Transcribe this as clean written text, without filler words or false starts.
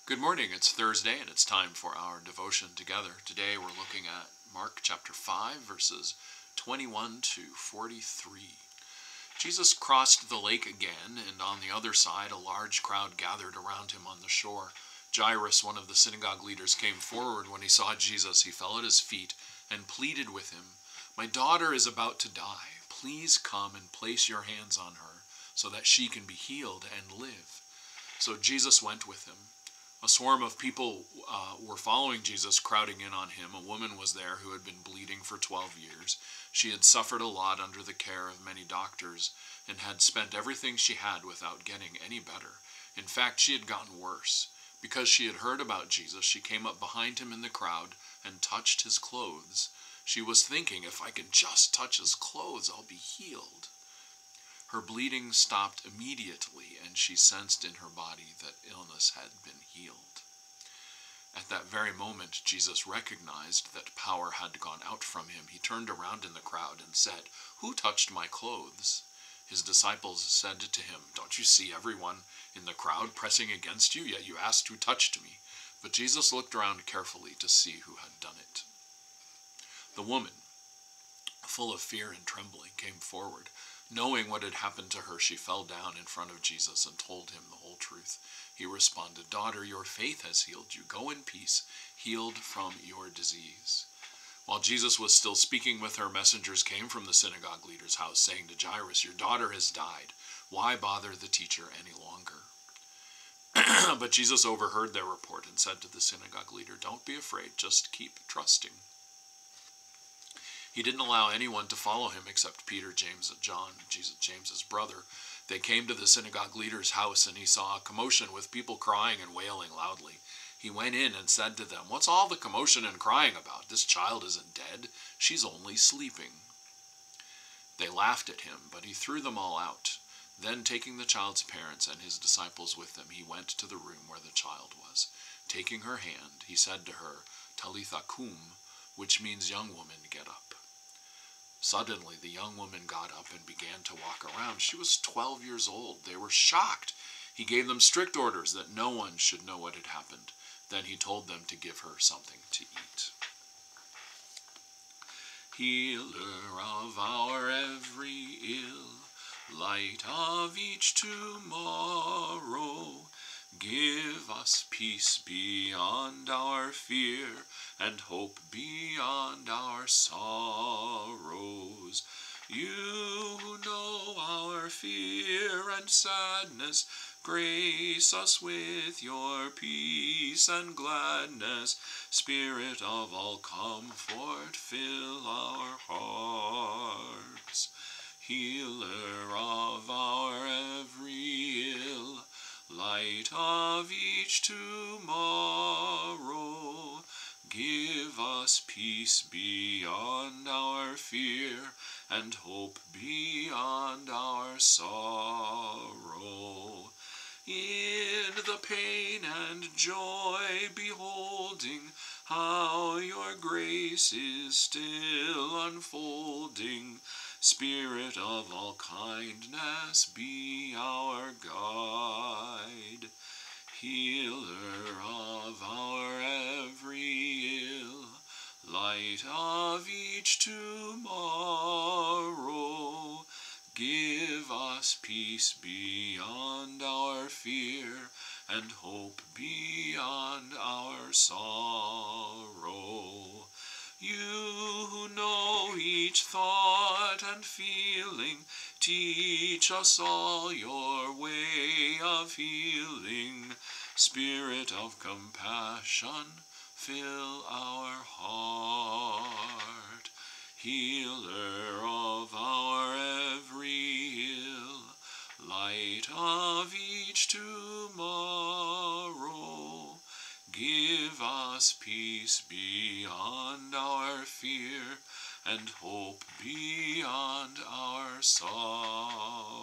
Good morning. It's Thursday and it's time for our devotion together. Today we're looking at Mark chapter 5 verses 21 to 43. Jesus crossed the lake again, and on the other side a large crowd gathered around him on the shore. Jairus, one of the synagogue leaders, came forward. When he saw Jesus, he fell at his feet and pleaded with him, "My daughter is about to die. Please come and place your hands on her so that she can be healed and live." So Jesus went with him. A swarm of people were following Jesus, crowding in on him. A woman was there who had been bleeding for 12 years. She had suffered a lot under the care of many doctors and had spent everything she had without getting any better. In fact, she had gotten worse. Because she had heard about Jesus, she came up behind him in the crowd and touched his clothes. She was thinking, "If I can just touch his clothes, I'll be healed." Her bleeding stopped immediately, and she sensed in her body that illness had been healed. At that very moment, Jesus recognized that power had gone out from him. He turned around in the crowd and said, "Who touched my clothes?" His disciples said to him, "Don't you see everyone in the crowd pressing against you? Yet you asked who touched me." But Jesus looked around carefully to see who had done it. The woman, full of fear and trembling, came forward. Knowing what had happened to her, she fell down in front of Jesus and told him the whole truth. He responded, "Daughter, your faith has healed you. Go in peace, healed from your disease." While Jesus was still speaking with her, messengers came from the synagogue leader's house, saying to Jairus, "Your daughter has died. Why bother the teacher any longer?" But Jesus overheard their report and said to the synagogue leader, "Don't be afraid, just keep trusting." He didn't allow anyone to follow him except Peter, James, and John, James's brother. They came to the synagogue leader's house, and he saw a commotion with people crying and wailing loudly. He went in and said to them, "What's all the commotion and crying about? This child isn't dead. She's only sleeping." They laughed at him, but he threw them all out. Then, taking the child's parents and his disciples with him, he went to the room where the child was. Taking her hand, he said to her, "Talitha cum," which means, "Young woman, get up." Suddenly, the young woman got up and began to walk around. She was 12 years old. They were shocked. He gave them strict orders that no one should know what had happened. Then he told them to give her something to eat. Healer of our every ill, light of each tomorrow, give us peace beyond our fear and hope beyond our sorrows. You who know our fear and sadness, grace us with your peace and gladness. Spirit of all comfort, fill our hearts. Healer of our every ill, light of each tomorrow, give us peace beyond our fear and hope beyond our sorrow. In the pain and joy beholding how your grace is still unfolding, Spirit of all kindness, be our guide. Healer of our every ill, light of each tomorrow, give us peace beyond our fear and hope beyond our sorrow. You who know each thought and feeling, teach us all your way of healing. Spirit of compassion, fill our heart. Healer of our every ill, light of each tomorrow, give us peace beyond our fear and hope beyond our sorrow.